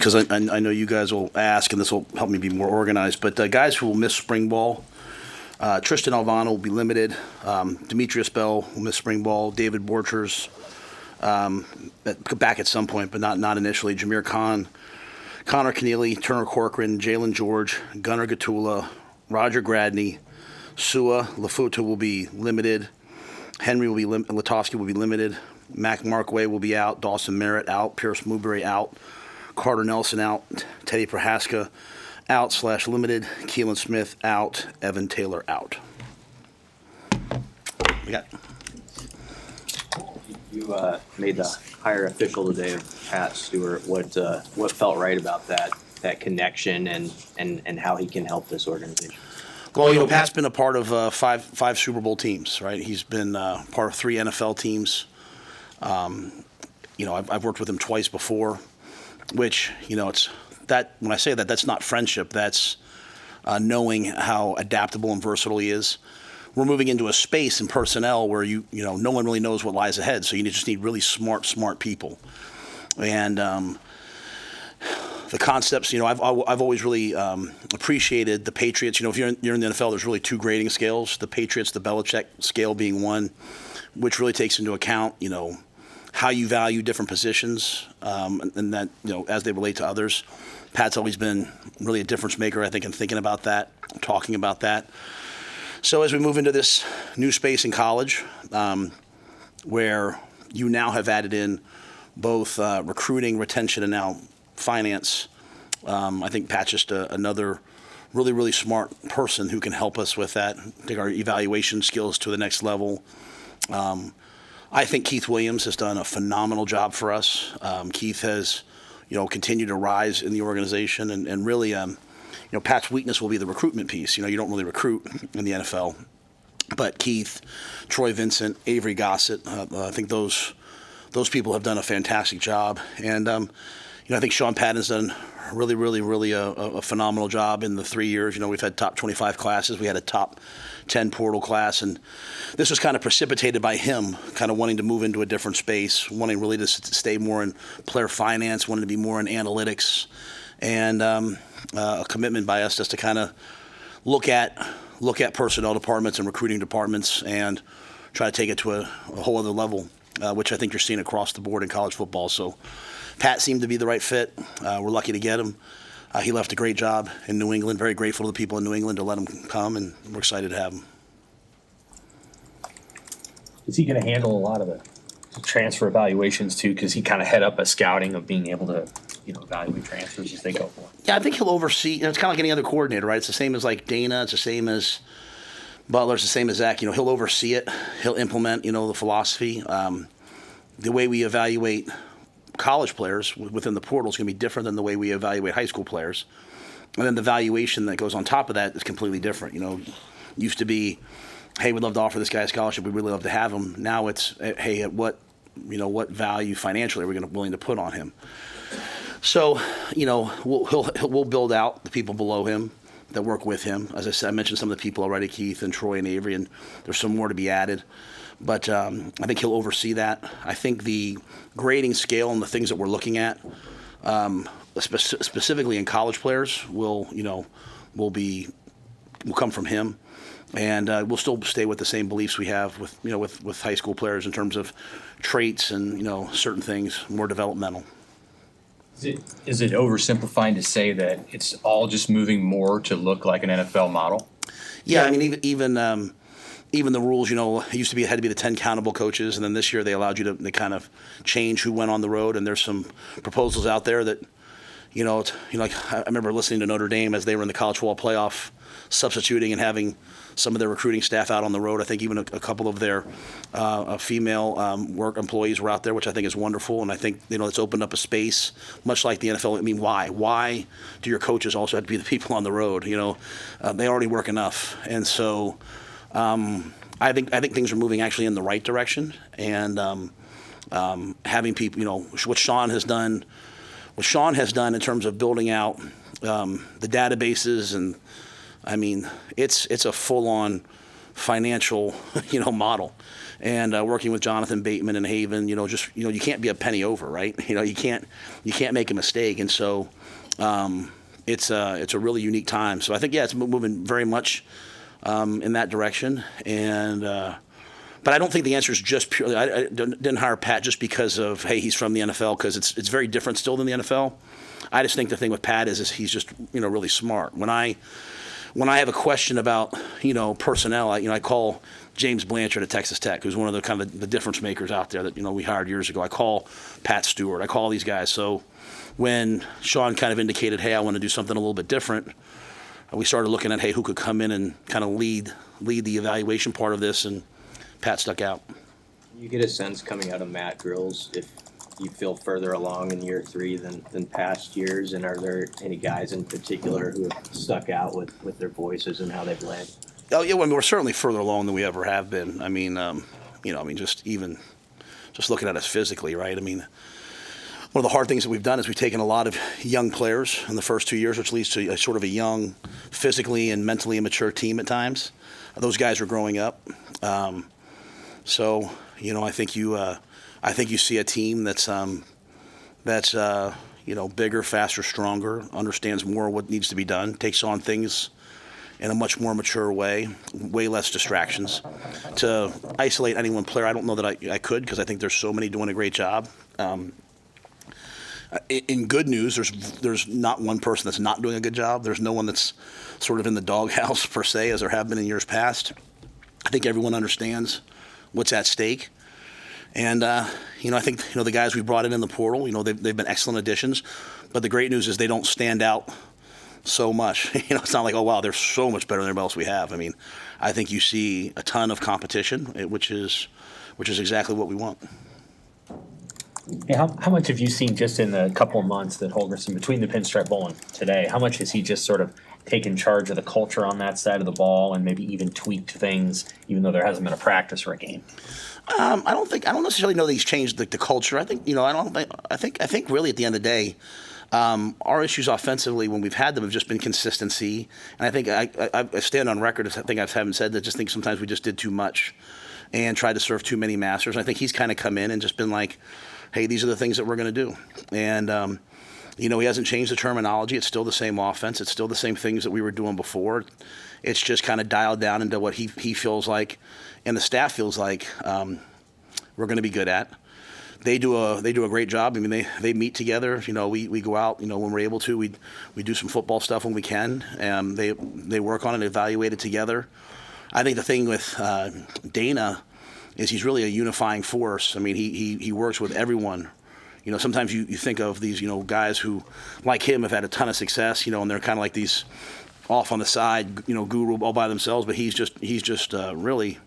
because I know you guys will ask, and this will help me be more organized. But guys who will miss spring ball, Tristan Alvano will be limited. Demetrius Bell will miss spring ball. David Borchers back at some point, but not initially. Jameer Khan, Connor Keneally, Turner Corcoran, Jalen George, Gunnar Gatula, Roger Gradney, Sua Lafuta will be limited. Henry will be Latofsky will be limited. Mac Markway will be out. Dawson Merritt out. Pierce Mooberry out. Carter Nelson out. Teddy Prohaska out/limited. Keelan Smith out. Evan Taylor out. We got. You made the hire official today of Pat Stewart. What felt right about that connection and how he can help this organization? Well, Pat's been a part of five Super Bowl teams, right? He's been part of 3 NFL teams. I've worked with him twice before, which, it's that when I say that, that's not friendship. That's knowing how adaptable and versatile he is. We're moving into a space in personnel where no one really knows what lies ahead. So you just need really smart people. And the concepts, I've always really appreciated the Patriots. If you're in the NFL, there's really 2 grading scales. The Patriots, the Belichick scale being one, which really takes into account, how you value different positions, and that, as they relate to others. Pat's always been really a difference maker, I think, in thinking about that, talking about that. So as we move into this new space in college, where you now have added in both recruiting, retention, and now finance, I think Pat's just another really, really smart person who can help us with that, take our evaluation skills to the next level. I think Keith Williams has done a phenomenal job for us. Keith has, continued to rise in the organization, and really, Pat's weakness will be the recruitment piece. You don't really recruit in the NFL, but Keith, Troy Vincent, Avery Gossett, I think those people have done a fantastic job, and I think Sean Patton's done really, really, really a phenomenal job in the 3 years. We've had top 25 classes. We had a top 10 portal class, and this was kind of precipitated by him kind of wanting to move into a different space, wanting really to stay more in player finance, wanting to be more in analytics, and a commitment by us just to kind of look at personnel departments and recruiting departments and try to take it to a whole other level, which I think you're seeing across the board in college football. So Pat seemed to be the right fit. We're lucky to get him. He left a great job in New England. Very grateful to the people in New England to let him come, and we're excited to have him. Is he going to handle a lot of the transfer evaluations too? Because he kind of head up a scouting of being able to, evaluate transfers as they go for. Yeah, I think he'll oversee. It's kind of like any other coordinator, right? It's the same as like Dana. It's the same as Butler. It's the same as Zach. He'll oversee it. He'll implement, the philosophy. The way we evaluate college players within the portal is going to be different than the way we evaluate high school players. And then the valuation that goes on top of that is completely different. Used to be, hey, we'd love to offer this guy a scholarship. We'd really love to have him. Now it's, hey, at what value financially are we willing to put on him? So, we'll build out the people below him that work with him. As I said, I mentioned some of the people already, Keith and Troy and Avery, and there's some more to be added. But I think he'll oversee that. I think the grading scale and the things that we're looking at, specifically in college players, will come from him, and we'll still stay with the same beliefs we have with high school players in terms of traits and certain things, more developmental. Is it oversimplifying to say that it's all just moving more to look like an NFL model? Yeah, I mean, even the rules, it used to be had to be the 10 countable coaches, and then this year they allowed you to kind of change who went on the road, and there's some proposals out there that, like I remember listening to Notre Dame as they were in the college football playoff, substituting and having some of their recruiting staff out on the road. I think even a couple of their female work employees were out there, which I think is wonderful. And I think, it's opened up a space, much like the NFL. I mean, why? Why do your coaches also have to be the people on the road? They already work enough. And so I think things are moving actually in the right direction. And having people, what Sean has done in terms of building out the databases, and I mean, it's a full-on financial, model. And working with Jonathan Bateman and Haven, you can't be a penny over, right? You can't make a mistake. And so it's a really unique time. So I think, it's moving very much in that direction. And but I don't think the answer is just purely. I didn't hire Pat just because of, hey, he's from the NFL, because it's very different still than the NFL. I just think the thing with Pat is he's just really smart. When I have a question about personnel, I call James Blanchard at Texas Tech, who's one of the kind of the difference makers out there that we hired years ago. I call Pat Stewart. I call these guys. So when Sean kind of indicated, hey, I want to do something a little bit different, we started looking at, hey, who could come in and kind of lead the evaluation part of this, and Pat stuck out. You get a sense coming out of Matt Rhule's if you feel further along in year 3 than past years, and are there any guys in particular who have stuck out with their voices and how they've led? Oh yeah, we're certainly further along than we ever have been. Just looking at us physically, right? One of the hard things that we've done is we've taken a lot of young players in the first 2 years, which leads to a sort of a young, physically and mentally immature team at times. Those guys are growing up. So I think you see a team that's bigger, faster, stronger, understands more what needs to be done, takes on things in a much more mature way less distractions. To isolate any one player, I don't know that I could, because I think there's so many doing a great job. In good news, there's not one person that's not doing a good job. There's no one that's sort of in the doghouse per se, as there have been in years past. I think everyone understands what's at stake. And, I think, the guys we brought in the portal, they've been excellent additions. But the great news is they don't stand out so much. It's not like, oh, wow, they're so much better than everybody else we have. I think you see a ton of competition, which is exactly what we want. Yeah, how much have you seen just in the couple of months that Holgerson, between the Pinstripe Bowl and today, how much has he just sort of taken charge of the culture on that side of the ball and maybe even tweaked things, even though there hasn't been a practice or a game? I don't necessarily know that he's changed the culture. I think really at the end of the day, our issues offensively when we've had them have just been consistency. And I think I stand on record as I think I haven't said that. I just think sometimes we just did too much and tried to serve too many masters. And I think he's kind of come in and just been like, hey, these are the things that we're going to do. And, he hasn't changed the terminology. It's still the same offense. It's still the same things that we were doing before. It's just kind of dialed down into what he feels like and the staff feels like we're going to be good at. They do a great job. They meet together. We go out. When we're able to, we do some football stuff when we can. They work on it, evaluate it together. I think the thing with Dana is he's really a unifying force. He works with everyone. Sometimes you think of these guys who, like him, have had a ton of success. And they're kind of like these off on the side, guru all by themselves. But he's just really,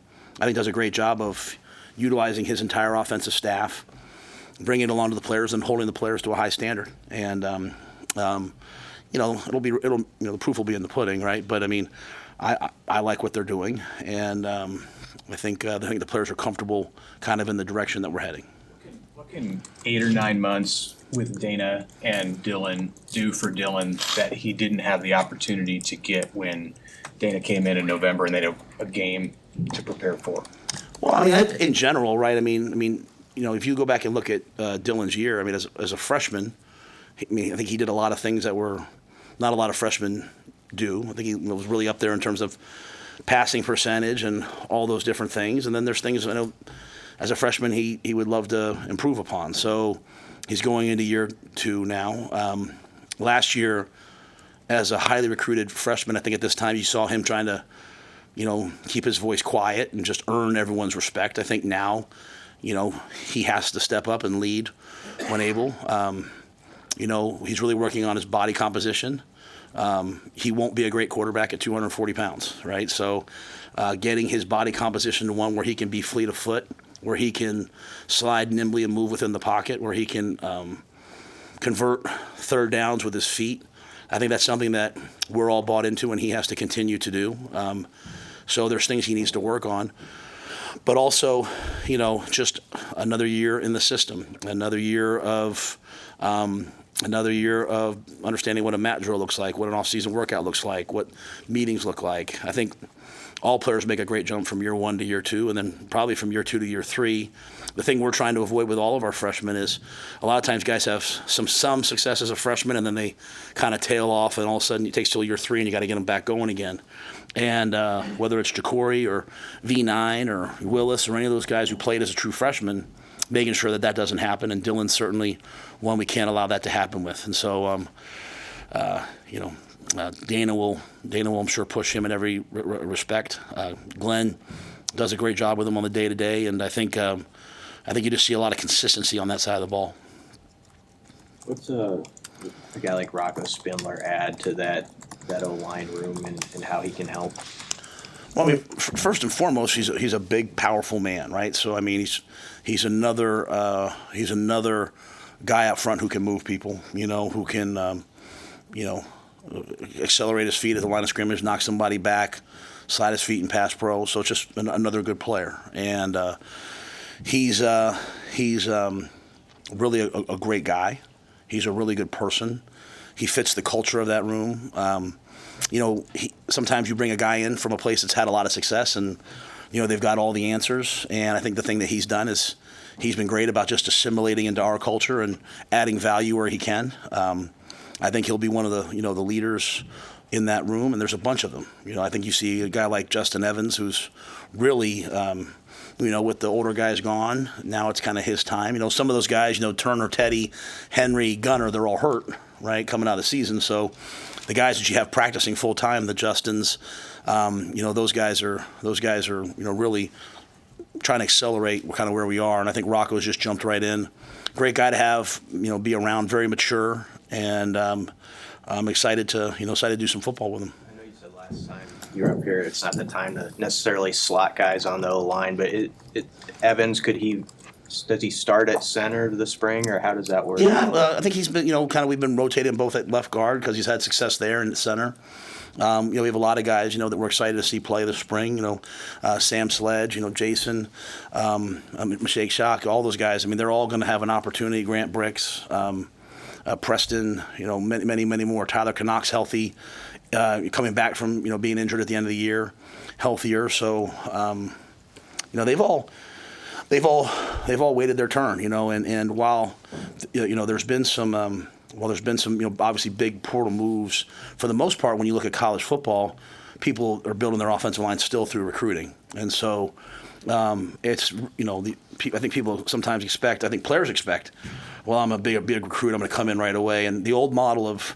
I think, does a great job of utilizing his entire offensive staff, bringing it along to the players, and holding the players to a high standard. And the proof will be in the pudding, right? But I like what they're doing, and I think the players are comfortable, kind of in the direction that we're heading. What can 8 or 9 months with Dana and Dylan do for Dylan that he didn't have the opportunity to get when Dana came in November and they had a game to prepare for? Well, in general, right? If you go back and look at Dylan's year, as a freshman, I think he did a lot of things that were not a lot of freshmen do. I think he was really up there in terms of passing percentage and all those different things. And then there's things I know as a freshman he would love to improve upon. So he's going into year 2 now. Last year, as a highly recruited freshman, I think at this time you saw him trying to, keep his voice quiet and just earn everyone's respect. I think now, he has to step up and lead when able. He's really working on his body composition. He won't be a great quarterback at 240 pounds, right? So getting his body composition to one where he can be fleet of foot, where he can slide nimbly and move within the pocket, where he can convert third downs with his feet. I think that's something that we're all bought into and he has to continue to do. So there's things he needs to work on. But also, just another year in the system, another year of understanding what a Matt Rhule looks like, what an off-season workout looks like, what meetings look like. I think all players make a great jump from year 1 to year 2, and then probably from year 2 to year 3. The thing we're trying to avoid with all of our freshmen is a lot of times guys have some success as a freshman, and then they kind of tail off, and all of a sudden it takes till year 3, and you got to get them back going again. And whether it's Jacory or V9 or Willis or any of those guys who played as a true freshman, making sure that that doesn't happen. And Dylan's certainly one we can't allow that to happen with. And so, Dana will, I'm sure, push him in every respect. Glenn does a great job with him on the day-to-day, and I think you just see a lot of consistency on that side of the ball. What's a guy like Rocco Spindler add to that O-line room and how he can help? Well, I mean, first and foremost, he's a big, powerful man, right? So I mean, he's another guy up front who can move people, who can accelerate his feet at the line of scrimmage, knock somebody back, slide his feet and pass pro. So it's just another good player, and he's really a great guy. He's a really good person. He fits the culture of that room. Sometimes you bring a guy in from a place that's had a lot of success, and they've got all the answers. And I think the thing that he's done is he's been great about just assimilating into our culture and adding value where he can. I think he'll be one of the the leaders in that room, and there's a bunch of them. I think you see a guy like Justin Evans, who's really with the older guys gone, now it's kind of his time. Some of those guys, Turner, Teddy, Henry, Gunner, they're all hurt, right, coming out of the season. So the guys that you have practicing full time, the Justins, those guys are really trying to accelerate kind of where we are. And I think Rocco's just jumped right in. Great guy to have, be around, very mature, and I'm excited to do some football with him. I know you said last time you were up here, it's not the time to necessarily slot guys on the O-line, but Evans, does he start at center this spring, or how does that work? Yeah, I think he's been, we've been rotating both at left guard because he's had success there and at center. We have a lot of guys, that we're excited to see play this spring. Sam Sledge, Jason, Mashake Shock, all those guys. I mean, they're all going to have an opportunity. Grant Bricks, Preston, many more. Tyler Canuck's healthy, coming back from being injured at the end of the year, healthier. So, they've all waited their turn, and while there's been some obviously big portal moves, for the most part when you look at college football, people are building their offensive line still through recruiting. And so it's I think people sometimes expect, I think players expect, well, I'm a big recruit, I'm going to come in right away. And the old model of,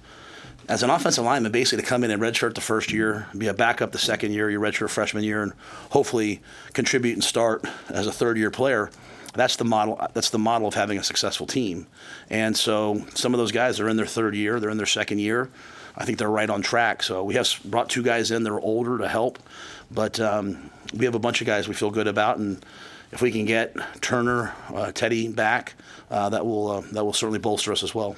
as an offensive lineman, basically to come in and redshirt the first year, be a backup the second year, your redshirt freshman year, and hopefully contribute and start as a third-year player. That's the model. That's the model of having a successful team. And so some of those guys are in their third year, they're in their second year. I think they're right on track. So we have brought 2 guys in that are older to help, but we have a bunch of guys we feel good about, and if we can get Turner, Teddy back, that will certainly bolster us as well.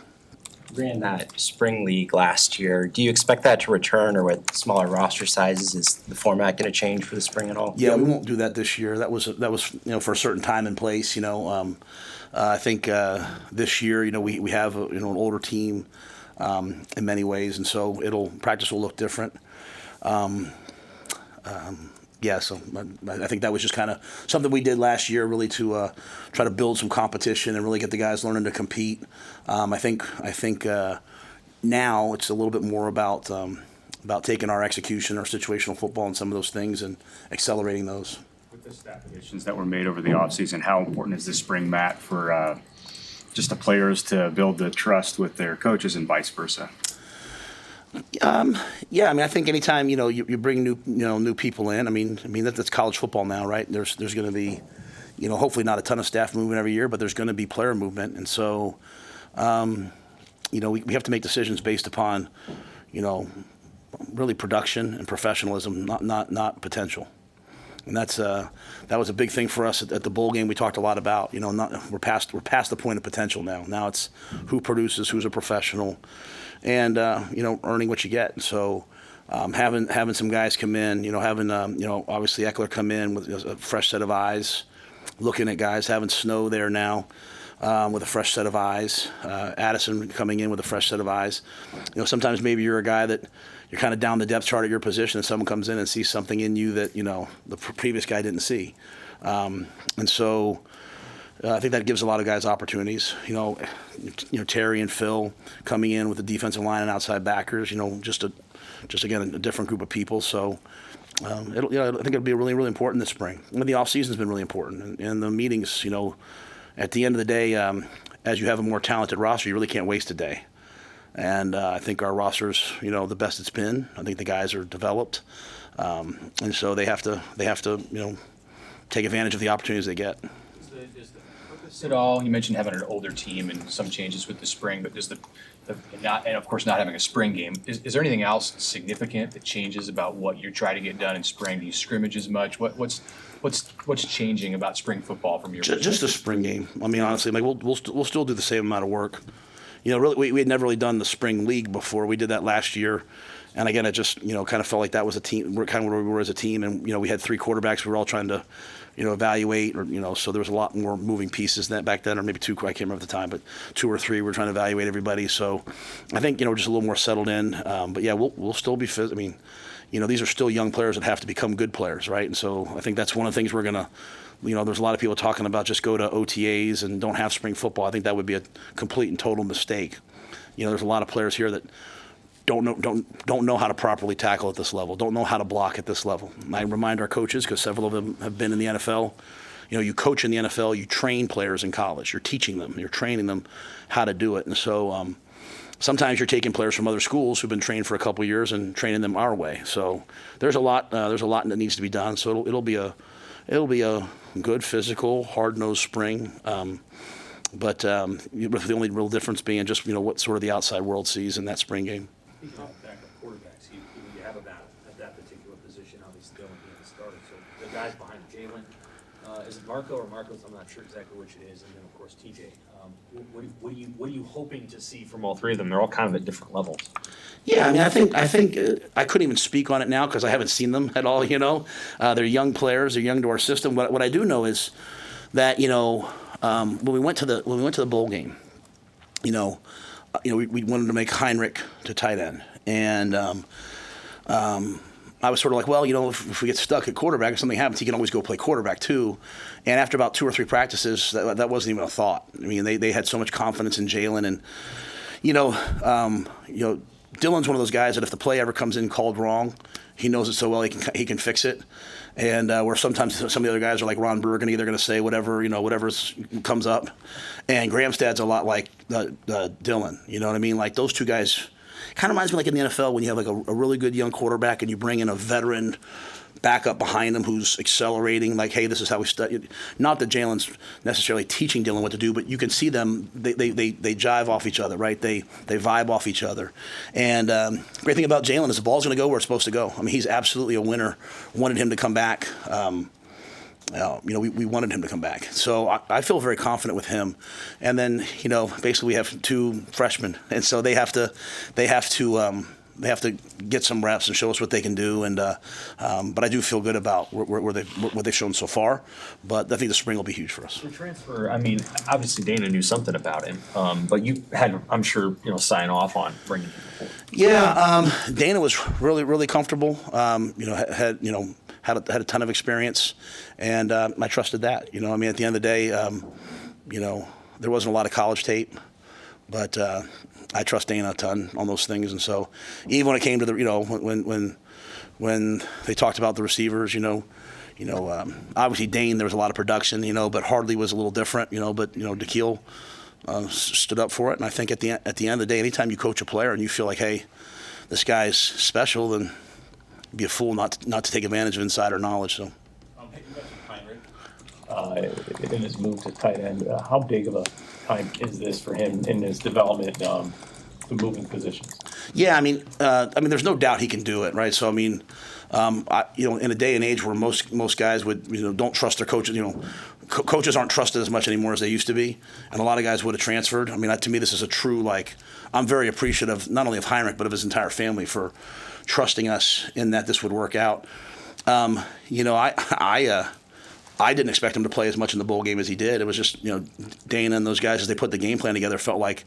Ran that spring league last year. Do you expect that to return, or with smaller roster sizes, is the format going to change for the spring at all? Yeah, we won't do that this year. That was for a certain time and place. I think this year we have an older team in many ways, and so practice will look different. So I think that was just kind of something we did last year, really to try to build some competition and really get the guys learning to compete. I think now it's a little bit more about taking our execution, our situational football, and some of those things and accelerating those. With the staff additions that were made over the offseason, how important is this spring, Matt, for just the players to build the trust with their coaches and vice versa? I think anytime you bring new people in, I mean that's college football now, right? There's going to be hopefully not a ton of staff movement every year, but there's going to be player movement, and so we have to make decisions based upon really production and professionalism, not potential. And that was a big thing for us at the bowl game. We talked a lot about we're past the point of potential now. Now it's who produces, who's a professional, and earning what you get. And so having some guys come in, having obviously Eckler come in with a fresh set of eyes, looking at guys, having Snow there now, with a fresh set of eyes. Addison coming in with a fresh set of eyes. Sometimes maybe you're a guy that you're kind of down the depth chart at your position, and someone comes in and sees something in you that the previous guy didn't see, and so. I think that gives a lot of guys opportunities. Terry and Phil coming in with the defensive line and outside backers. Just again a different group of people. So I think it'll be really important this spring. The off season's been really important, and the meetings. At the end of the day, as you have a more talented roster, you really can't waste a day. And I think our roster's the best it's been. I think the guys are developed, and so they have to take advantage of the opportunities they get. At all, you mentioned having an older team and some changes with the spring, but does and of course not having a spring game. Is there anything else significant that changes about what you're trying to get done in spring? Do you scrimmage as much? What's changing about spring football from your perspective? Just a spring game. I mean, honestly, we'll still do the same amount of work. Really, we had never really done the spring league before. We did that last year. And again, it just, kind of felt like that was a team. We're kind of where we were as a team. And, we had 3 quarterbacks we were all trying to, evaluate. Or, so there was a lot more moving pieces than back then, or maybe 2, I can't remember at the time, but 2 or 3 we were trying to evaluate everybody. So I think, just a little more settled in. But yeah, we'll still be I mean, these are still young players that have to become good players, right? And so I think that's one of the things we're going to, there's a lot of people talking about just go to OTAs and don't have spring football. I think that would be a complete and total mistake. There's a lot of players here that don't know how to properly tackle at this level, don't know how to block at this level. And I remind our coaches, because several of them have been in the NFL, you coach in the NFL, you train players in college. You're teaching them, you're training them how to do it. And so sometimes you're taking players from other schools who've been trained for a couple of years and training them our way. So there's a lot that needs to be done. So it'll be a good, physical, hard-nosed spring. But the only real difference being just what sort of the outside world sees in that spring game. Speaking of backup quarterbacks, you have a battle at that particular position, obviously still being started. So the guys behind Jalen, is it Marco or Marcos? I'm not sure exactly which it is, and then of course TJ. What are you hoping to see from all 3 of them? They're all kind of at different levels. Yeah, I mean, I think I couldn't even speak on it now because I haven't seen them at all. They're young players. They're young to our system. What I do know is that when we went to the bowl game, we wanted to make Heinrich to tight end, and I was sort of like, well, if we get stuck at quarterback, if something happens, he can always go play quarterback too. And after about 2 or 3 practices, that wasn't even a thought. I mean, they had so much confidence in Jalen, and Dylan's one of those guys that if the play ever comes in called wrong, he knows it so well he can fix it. And where sometimes some of the other guys are like Ron Burgundy, they're going to say whatever comes up. And Gramstad's a lot like Dylan. You know what I mean? Like those 2 guys kind of reminds me like in the NFL when you have like a really good young quarterback and you bring in a veteran backup behind him who's accelerating. Like, hey, this is how we study. Not that Jalen's necessarily teaching Dylan what to do, but you can see them. They jive off each other, right? They vibe off each other. And great thing about Jalen is the ball's going to go where it's supposed to go. I mean, he's absolutely a winner. Wanted him to come back. We wanted him to come back. So I feel very confident with him. And then, basically we have 2 freshmen, and so they have to get some reps and show us what they can do. And but I do feel good about what they've shown so far. But I think the spring will be huge for us. The transfer, I mean, obviously Dana knew something about him, but you had, I'm sure, sign off on bringing him forward. Yeah, Dana was really, really comfortable. Had a ton of experience, and I trusted that. I mean, at the end of the day, there wasn't a lot of college tape, but I trust Dana a ton on those things. And so even when it came to the, when they talked about the receivers, obviously Dane, there was a lot of production, but Hardley was a little different, but DeKeel stood up for it. And I think at the end of the day, anytime you coach a player and you feel like, hey, this guy's special, then be a fool not to take advantage of insider knowledge. So. In his move to tight end, how big of a time is this for him in his development to moving positions? Yeah, I mean, there's no doubt he can do it, right? So I mean, in a day and age where most guys would don't trust their coaches, coaches aren't trusted as much anymore as they used to be, and a lot of guys would have transferred. I mean, to me, this is a true I'm very appreciative not only of Heinrich but of his entire family for trusting us in that this would work out. I didn't expect him to play as much in the bowl game as he did. It was just, Dana and those guys, as they put the game plan together, felt like,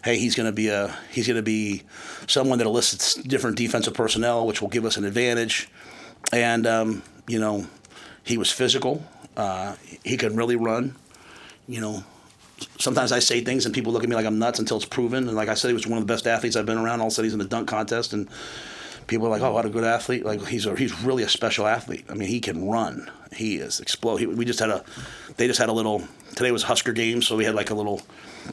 hey, he's going to be someone that elicits different defensive personnel, which will give us an advantage. And he was physical. He could really run. Sometimes I say things and people look at me like I'm nuts until it's proven. And like I said, he was one of the best athletes I've been around. All of a sudden, he's in the dunk contest, and people are like, "Oh, what a good athlete!" Like he's really a special athlete. I mean, he can run. He is explode. They just had a little. Today was Husker games, so we had like a little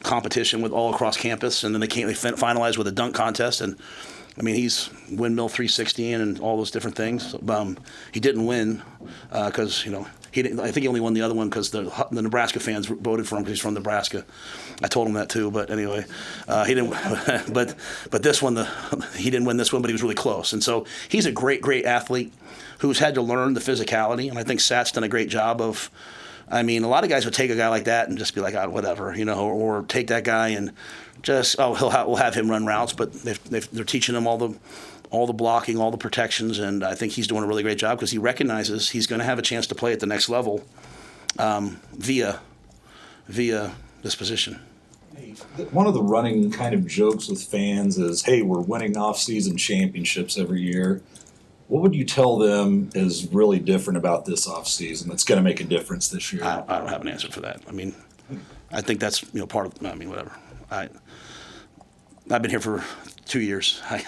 competition with all across campus, and then they finalized with a dunk contest. And I mean, he's windmill 360 and all those different things. He didn't win because he didn't. I think he only won the other one because the Nebraska fans voted for him because he's from Nebraska. I told him that too, but anyway, he didn't. but this one, he didn't win this one, but he was really close. And so he's a great athlete who's had to learn the physicality, and I think Sat's done a great job of. I mean, a lot of guys would take a guy like that and just be like, whatever, or take that guy and just we'll have him run routes, but they're teaching him all the blocking, all the protections, and I think he's doing a really great job because he recognizes he's going to have a chance to play at the next level via this position. One of the running kind of jokes with fans is, hey, we're winning off-season championships every year. What would you tell them is really different about this off-season that's going to make a difference this year? I don't have an answer for that. I mean, I think that's part of. I mean, whatever. I've been here for 2 years. I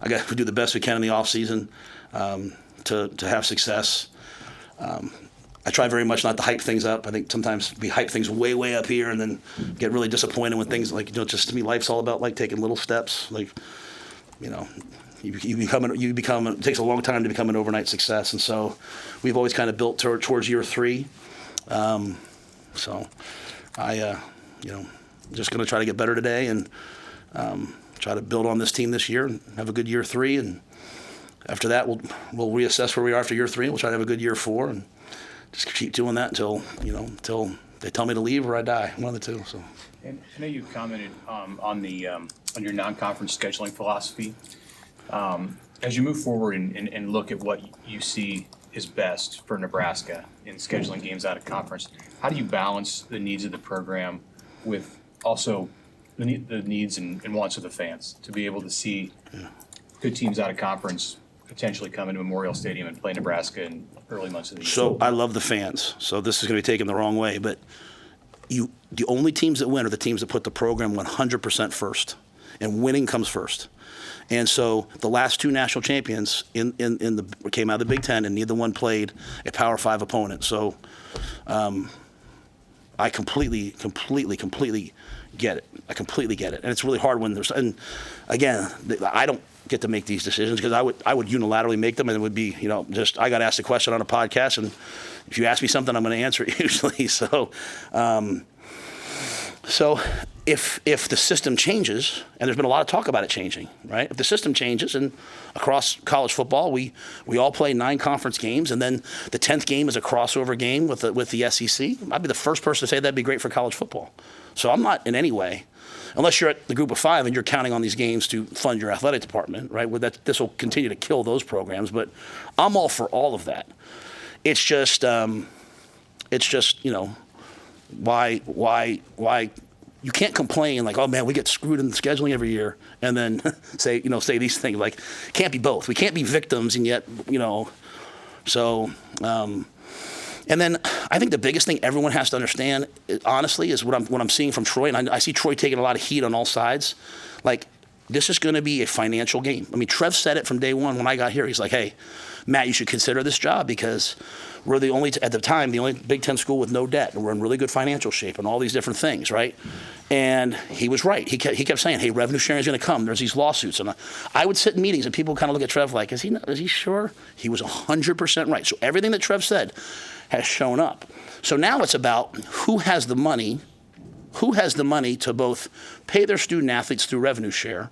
got to do the best we can in the off season to have success. I try very much not to hype things up. I think sometimes we hype things way up here and then get really disappointed when things like just to me, life's all about like taking little steps. Like, you become. It takes a long time to become an overnight success, and so we've always kind of built towards year 3. So I, just going to try to get better today and try to build on this team this year and have a good year 3. And after that, we'll reassess where we are after year 3. We'll try to have a good year 4 and just keep doing that until they tell me to leave or I die. One of the two. So. And I know you commented on your non-conference scheduling philosophy. As you move forward and look at what you see is best for Nebraska in scheduling games out of conference, how do you balance the needs of the program with also the needs and wants of the fans to be able to see good teams out of conference potentially come into Memorial Stadium and play Nebraska in early months of the year? So I love the fans. So this is going to be taken the wrong way, but the only teams that win are the teams that put the program 100% first, and winning comes first. And so the last 2 national champions came out of the Big Ten, and neither one played a Power 5 opponent. So I completely get it. I completely get it. And it's really hard when there's – and, again, I don't get to make these decisions because I would unilaterally make them, and it would be, just I got asked a question on a podcast, and if you ask me something, I'm going to answer it usually. So if the system changes, and there's been a lot of talk about it changing, right? If the system changes, and across college football, we all play 9 conference games, and then the 10th game is a crossover game with the SEC, I'd be the first person to say that'd be great for college football. So I'm not in any way, unless you're at the group of 5 and you're counting on these games to fund your athletic department, right? This will continue to kill those programs, but I'm all for all of that. It's just why you can't complain like, oh man, we get screwed in the scheduling every year, and then say these things like, can't be both. We can't be victims and yet, so. And then I think the biggest thing everyone has to understand, honestly, is what I'm seeing from Troy, and I see Troy taking a lot of heat on all sides. Like, this is going to be a financial game. I mean, Trev said it from day one when I got here. He's like, hey, Matt, you should consider this job because we're at the time, the only Big Ten school with no debt, and we're in really good financial shape and all these different things, right? And he was right. He kept saying, hey, revenue sharing is going to come. There's these lawsuits. And I would sit in meetings and people kind of look at Trev like, is he sure? He was 100% right. So everything that Trev said has shown up. So now it's about who has the money to both pay their student athletes through revenue share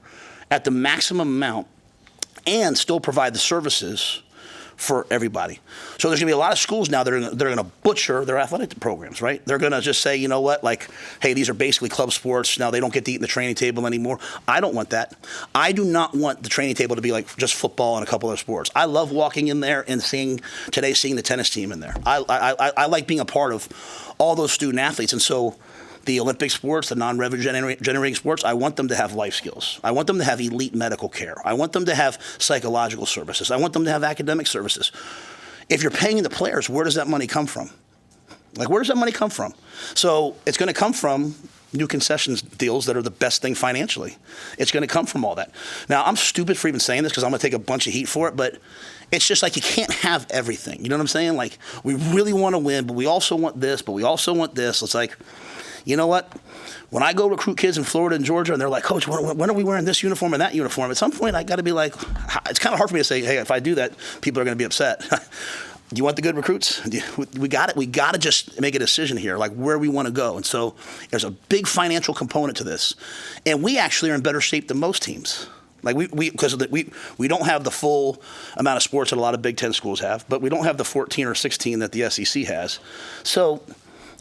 at the maximum amount and still provide the services for everybody. So there's going to be a lot of schools now that are going to butcher their athletic programs, right? They're going to just say, you know what, like, hey, these are basically club sports. Now they don't get to eat in the training table anymore. I don't want that. I do not want the training table to be like just football and a couple other sports. I love walking in there and seeing the tennis team in there. I like being a part of all those student athletes. And so the Olympic sports, the non-revenue generating sports, I want them to have life skills. I want them to have elite medical care. I want them to have psychological services. I want them to have academic services. If you're paying the players, where does that money come from? Like, where does that money come from? So it's going to come from new concessions deals that are the best thing financially. It's going to come from all that. Now, I'm stupid for even saying this because I'm going to take a bunch of heat for it, but it's just like you can't have everything. You know what I'm saying? Like, we really want to win, but we also want this, but we also want this. It's like, you know what? When I go recruit kids in Florida and Georgia, and they're like, Coach, when are we wearing this uniform and that uniform? At some point, I got to be like, it's kind of hard for me to say, hey, if I do that, people are going to be upset. Do you want the good recruits? We got it. We got to just make a decision here, like where we want to go. And so there's a big financial component to this, and we actually are in better shape than most teams. Like because we don't have the full amount of sports that a lot of Big Ten schools have, but we don't have the 14 or 16 that the SEC has. So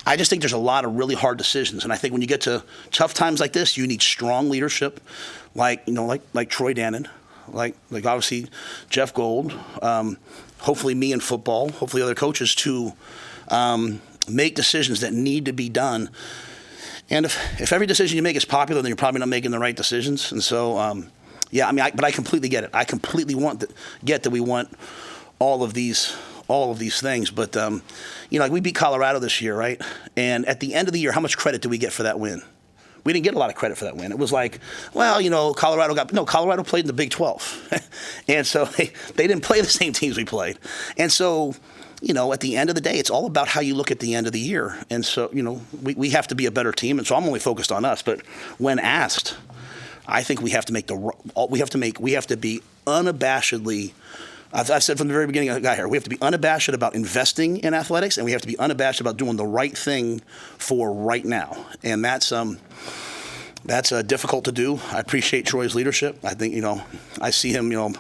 I just think there's a lot of really hard decisions, and I think when you get to tough times like this, you need strong leadership, like Troy Dannon, like obviously Jeff Gold, hopefully me in football, hopefully other coaches to make decisions that need to be done. And if every decision you make is popular, then you're probably not making the right decisions. And so, but I completely get it. I completely get that we want all of these things. But like we beat Colorado this year, right? And at the end of the year, how much credit do we get for that win? We didn't get a lot of credit for that win. It was like, well, Colorado played in the Big 12. And so they didn't play the same teams we played. And so, at the end of the day, it's all about how you look at the end of the year. And so, we have to be a better team. And so I'm only focused on us. But when asked, I think we have to be unabashedly, I've said from the very beginning I got here, we have to be unabashed about investing in athletics, and we have to be unabashed about doing the right thing for right now. And that's difficult to do. I appreciate Troy's leadership. I think, I see him,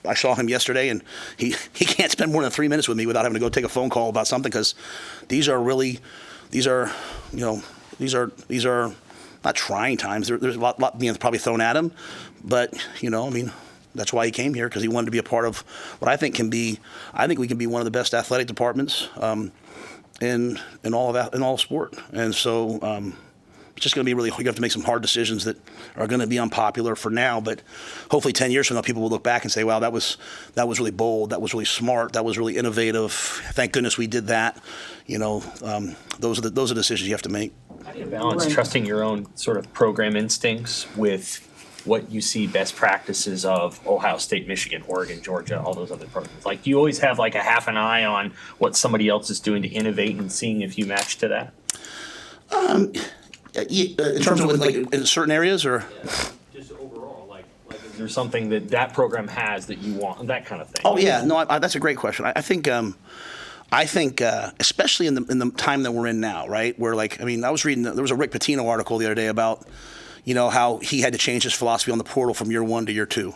I saw him yesterday, and he can't spend more than 3 minutes with me without having to go take a phone call about something, because these are not trying times. There's a lot being probably thrown at him, but that's why he came here, because he wanted to be a part of what I think we can be one of the best athletic departments in all sport. And so it's just going to be you have to make some hard decisions that are going to be unpopular for now, but hopefully 10 years from now, people will look back and say, wow, that was really bold, that was really smart, that was really innovative. Thank goodness we did that. Those are the decisions you have to make. How do you balance trusting your own sort of program instincts with what you see best practices of Ohio State, Michigan, Oregon, Georgia, all those other programs? Like, do you always have like a half an eye on what somebody else is doing to innovate and seeing if you match to that? In terms of like in certain areas, or Just overall, like Is there something that program has that you want, that kind of thing? oh yeah, no, that's a great question. I think especially in the time that we're in now, right? Where I was reading, there was a Rick Pitino article the other day about how he had to change his philosophy on the portal from year 1 to year 2,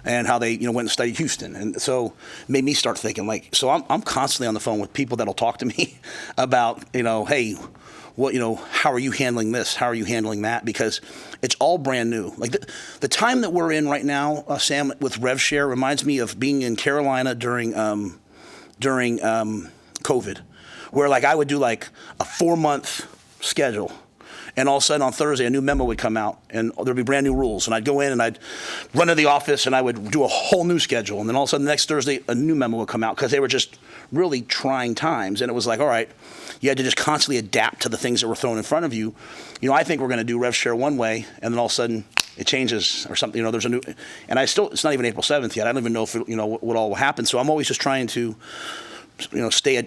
and how they went and studied Houston, and so it made me start thinking so I'm constantly on the phone with people that'll talk to me about hey, what how are you handling this? How are you handling that? Because it's all brand new. Like the time that we're in right now, Sam, with RevShare reminds me of being in Carolina during COVID, where I would do a 4-month schedule. And all of a sudden on Thursday, a new memo would come out, and there'd be brand new rules. And I'd go in and I'd run to the office and I would do a whole new schedule. And then all of a sudden the next Thursday, a new memo would come out, because they were just really trying times. And it was like, all right, you had to just constantly adapt to the things that were thrown in front of you. I think we're going to do RevShare one way, and then all of a sudden it changes or something. There's a new, and it's not even April 7th yet. I don't even know if what all will happen. So I'm always just trying to stay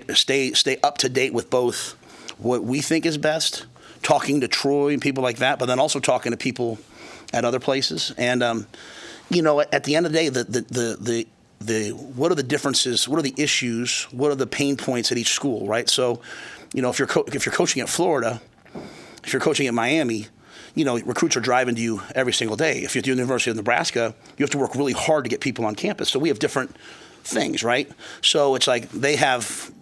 up to date with both what we think is best, talking to Troy and people like that, but then also talking to people at other places. And at the end of the day, the what are the differences? What are the issues? What are the pain points at each school? Right. So, if you're coaching at Florida, if you're coaching at Miami, recruits are driving to you every single day. If you're at the University of Nebraska, you have to work really hard to get people on campus. So we have different things, right? So it's like they have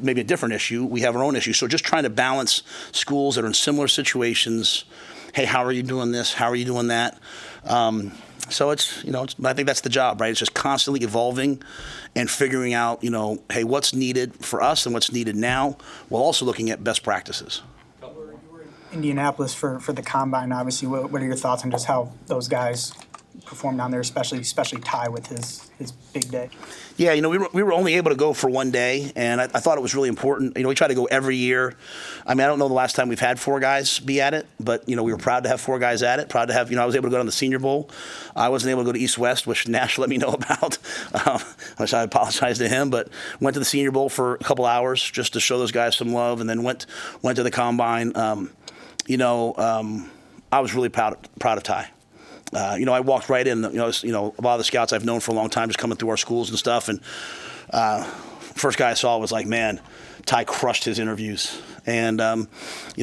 maybe a different issue. We have our own issue. So just trying to balance schools that are in similar situations. Hey, how are you doing this? How are you doing that? So I think that's the job, right? It's just constantly evolving and figuring out, hey, what's needed for us and what's needed now, while also looking at best practices. Indianapolis for the combine, obviously. What are your thoughts on just how those guys performed down there, especially Ty with his big day? Yeah, we were only able to go for one day, and I thought it was really important. We try to go every year. I mean, I don't know the last time we've had 4 guys be at it, but, we were proud to have 4 guys at it. Proud to have, I was able to go to the Senior Bowl. I wasn't able to go to East-West, which Nash let me know about. Which I apologize to him, but went to the Senior Bowl for a couple hours just to show those guys some love, and then went to the Combine. I was really proud of Ty. I walked right in. A lot of the scouts I've known for a long time, just coming through our schools and stuff. And first guy I saw was like, man, Ty crushed his interviews. And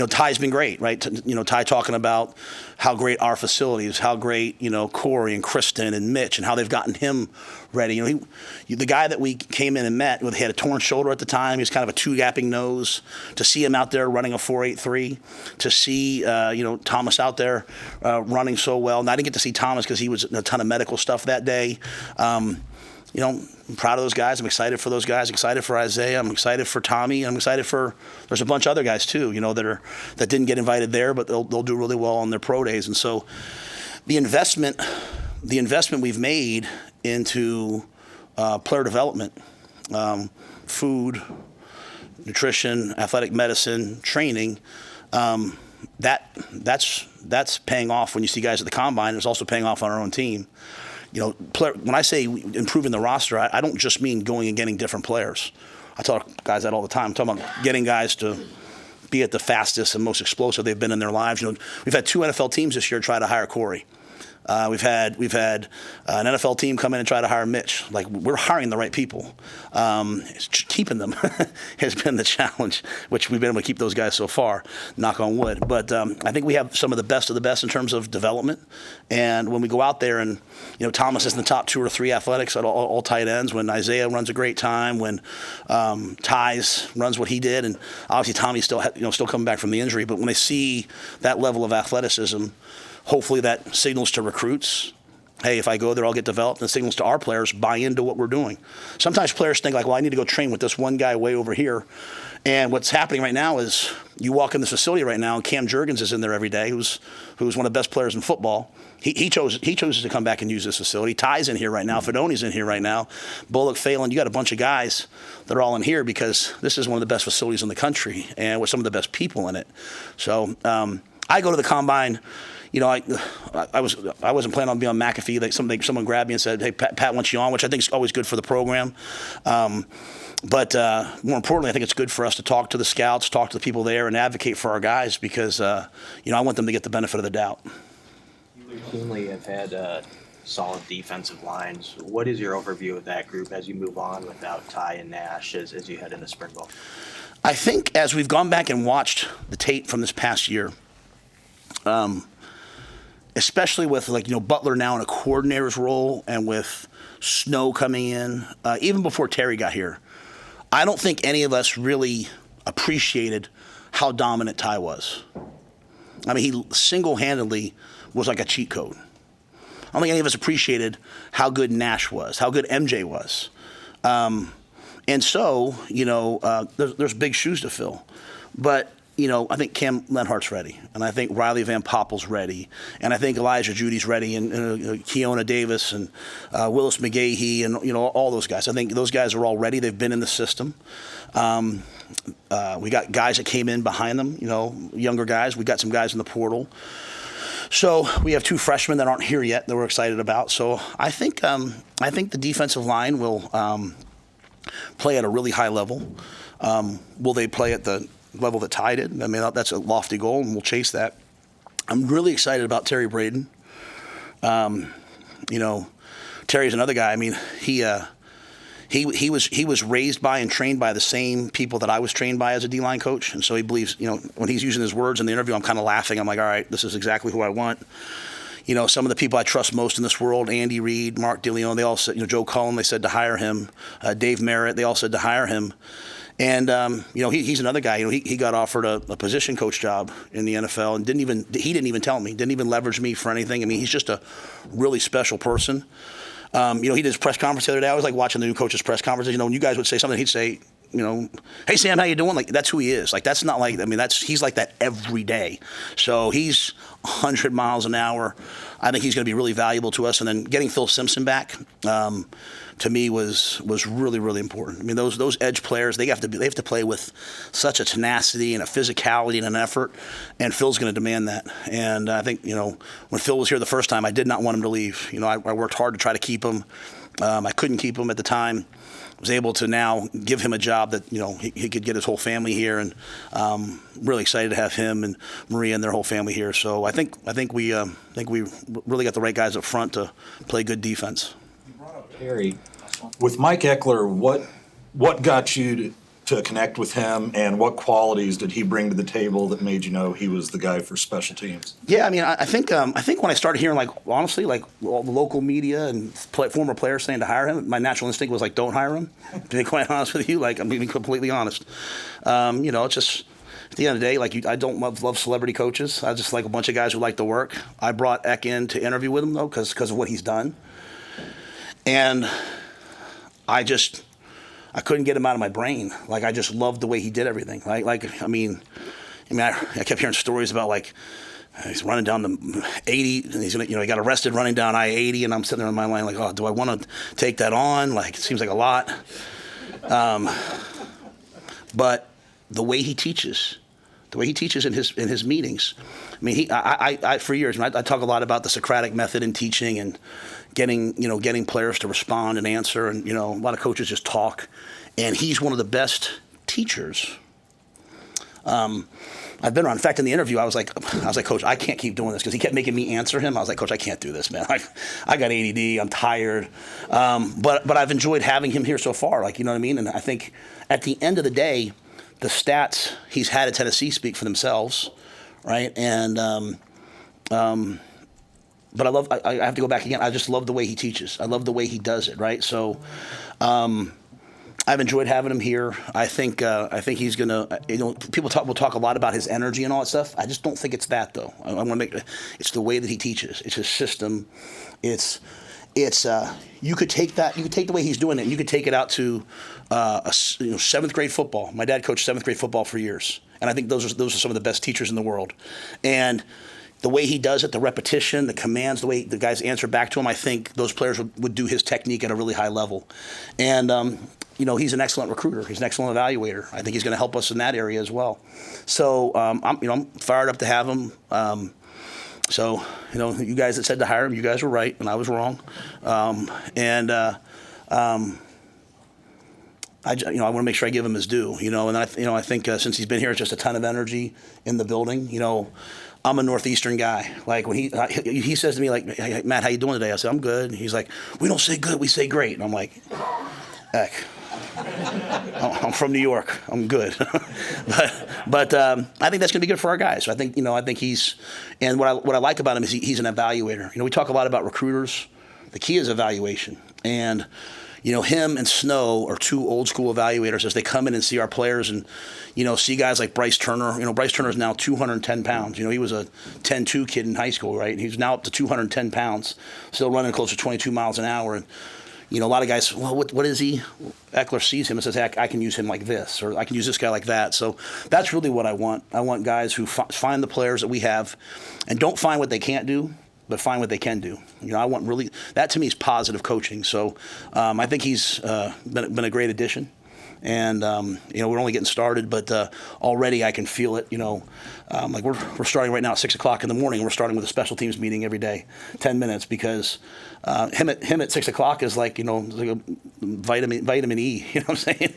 Ty's been great, right? Ty talking about how great our facilities, how great Corey and Kristen and Mitch, and how they've gotten him ready. The guy that we came in and met, he had a torn shoulder at the time. He was kind of a 2-gapping nose. To see him out there running a 4.83, to see Thomas out there running so well. And I didn't get to see Thomas because he was in a ton of medical stuff that day. I'm proud of those guys. I'm excited for those guys. Excited for Isaiah. I'm excited for Tommy. I'm excited for. There's a bunch of other guys too, that didn't get invited there, but they'll do really well on their pro days. And so, the investment we've made into player development, food, nutrition, athletic medicine, training, that's paying off when you see guys at the combine. It's also paying off on our own team. When I say improving the roster, I don't just mean going and getting different players. I tell guys that all the time. I'm talking about getting guys to be at the fastest and most explosive they've been in their lives. We've had 2 NFL teams this year try to hire Corey. We've had an NFL team come in and try to hire Mitch. Like, we're hiring the right people. Keeping them has been the challenge, which we've been able to keep those guys so far, knock on wood. But I think we have some of the best in terms of development. And when we go out there and, Thomas is in the top 2 or 3 athletics at all tight ends, when Isaiah runs a great time, when Ty's runs what he did, and obviously Tommy's still coming back from the injury, but when they see that level of athleticism, hopefully that signals to recruits, hey, if I go there, I'll get developed, and signals to our players, buy into what we're doing. Sometimes players think like, well, I need to go train with this one guy way over here. And what's happening right now is you walk in this facility right now, and Cam Jurgens is in there every day, who's one of the best players in football. He chose to come back and use this facility. Ty's in here right now. Fedoni's in here right now. Bullock, Phelan, you got a bunch of guys that are all in here because this is one of the best facilities in the country and with some of the best people in it. So I go to the combine. I wasn't planning on being on McAfee. Someone grabbed me and said, "Hey, Pat wants you on," which I think is always good for the program. But more importantly, I think it's good for us to talk to the scouts, talk to the people there, and advocate for our guys because I want them to get the benefit of the doubt. You routinely have had solid defensive lines. What is your overview of that group as you move on without Ty and Nash as you head into spring ball? I think as we've gone back and watched the tape from this past year, especially with Butler now in a coordinator's role and with Snow coming in, even before Terry got here, I don't think any of us really appreciated how dominant Ty was. I mean, he single-handedly was like a cheat code. I don't think any of us appreciated how good Nash was, how good MJ was. And so, there's big shoes to fill. But I think Cam Lenhart's ready, and I think Riley Van Poppel's ready, and I think Elijah Judy's ready, and Keona Davis and Willis McGahee, and all those guys. I think those guys are all ready. They've been in the system. We got guys that came in behind them, younger guys. We got some guys in the portal. So we have 2 freshmen that aren't here yet that we're excited about. So I think the defensive line will play at a really high level. Will they play at the level that Ty did? I mean, that's a lofty goal, and we'll chase that. I'm really excited about Terry Braden. Terry's another guy. I mean, he was raised by and trained by the same people that I was trained by as a D-line coach, and so he believes, when he's using his words in the interview, I'm kind of laughing. I'm like, all right, this is exactly who I want. some of the people I trust most in this world, Andy Reid, Mark DeLeon, they all said, Joe Cullen, they said to hire him. Dave Merritt, they all said to hire him. And, he's another guy. He got offered a position coach job in the NFL and he didn't even tell me, didn't even leverage me for anything. I mean, he's just a really special person. He did his press conference the other day. I was like watching the new coach's press conference. When you guys would say something, he'd say, hey Sam, how you doing? Like, that's who he is. Like, that's not like, he's like that every day. So he's 100 miles an hour. I think he's going to be really valuable to us. And then getting Phil Simpson back, to me was really, really important. I mean, those edge players, they have to play with such a tenacity and a physicality and an effort, and Phil's going to demand that. And I think, when Phil was here the first time, I did not want him to leave. I worked hard to try to keep him. I couldn't keep him at the time. Was able to now give him a job that he could get his whole family here, and really excited to have him and Maria and their whole family here. So I think we really got the right guys up front to play good defense. Perry, with Mike Eckler, what got you to connect with him, and what qualities did he bring to the table that made you know he was the guy for special teams? Yeah, I think when I started hearing, honestly, all the local media and former players saying to hire him, my natural instinct was don't hire him. To be quite honest with you, I'm being completely honest. It's just at the end of the day, I don't love celebrity coaches. I just like a bunch of guys who like to work. I brought Eck in to interview with him though, because of what he's done, and I couldn't get him out of my brain. I just loved the way he did everything. I kept hearing stories about he's running down the 80 and he's he got arrested running down I-80, and I'm sitting there in my mind oh, do I want to take that on? It seems like a lot. But the way he teaches in his meetings. I for years, I talk a lot about the Socratic method in teaching and getting players to respond and answer, and a lot of coaches just talk, and he's one of the best teachers I've been around. In fact, in the interview, I was like, Coach, I can't keep doing this, because he kept making me answer him. I was like, Coach, I can't do this, man. I got ADD. I'm tired. But I've enjoyed having him here so far. And I think at the end of the day, the stats he's had at Tennessee speak for themselves, right? And but I have to go back again. I just love the way he teaches. I love the way he does it, right? So I've enjoyed having him here. I think he's gonna. People will talk a lot about his energy and all that stuff. I just don't think it's that though. I want to make it's the way that he teaches. It's his system. It's you could take that. You could take the way he's doing it, and you could take it out to seventh grade football. My dad coached seventh grade football for years, and I think those are some of the best teachers in the world. And the way he does it, the repetition, the commands, the way the guys answer back to him, I think those players would do his technique at a really high level. And he's an excellent recruiter. He's an excellent evaluator. I think he's going to help us in that area as well. So I'm fired up to have him. You guys that said to hire him, you guys were right, and I was wrong. I want to make sure I give him his due. And I think since he's been here, it's just a ton of energy in the building. I'm a Northeastern guy. When he says to me, hey, Matt, how you doing today? I said, I'm good. And he's like, we don't say good, we say great. And I'm like, heck, I'm from New York. I'm good. but I think that's going to be good for our guys. So I think he's, and what I like about him is he's an evaluator. We talk a lot about recruiters. The key is evaluation. And him and Snow are two old school evaluators as they come in and see our players and, see guys like Bryce Turner. Bryce Turner is now 210 pounds. He was a 10-2 kid in high school, right? He's now up to 210 pounds, still running close to 22 miles an hour. And, a lot of guys, well, what is he? Eckler sees him and says, hey, I can use him like this, or I can use this guy like that. So that's really what I want. I want guys who find the players that we have and don't find what they can't do, but find what they can do. I want that to me is positive coaching. So I think he's been a great addition. And, we're only getting started, but already I can feel it, we're starting right now at 6 o'clock in the morning. We're starting with a special teams meeting every day, 10 minutes, because him at 6 o'clock is like a vitamin E, you know what I'm saying?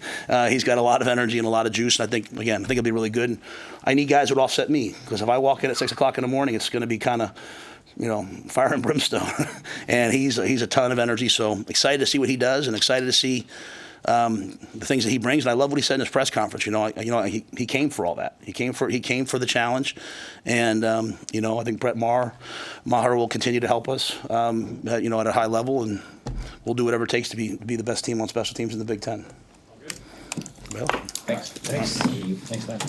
He's got a lot of energy and a lot of juice. And I think it'll be really good. And I need guys who would offset me, because if I walk in at 6 o'clock in the morning, it's going to be kind of, fire and brimstone. And he's a ton of energy. So excited to see what he does, and excited to see the things that he brings. And I love what he said in his press conference. He came for all that. He came for the challenge, and I think Matt Rhule will continue to help us, at a high level, and we'll do whatever it takes to be the best team on special teams in the Big Ten. Well, Thanks, Matt.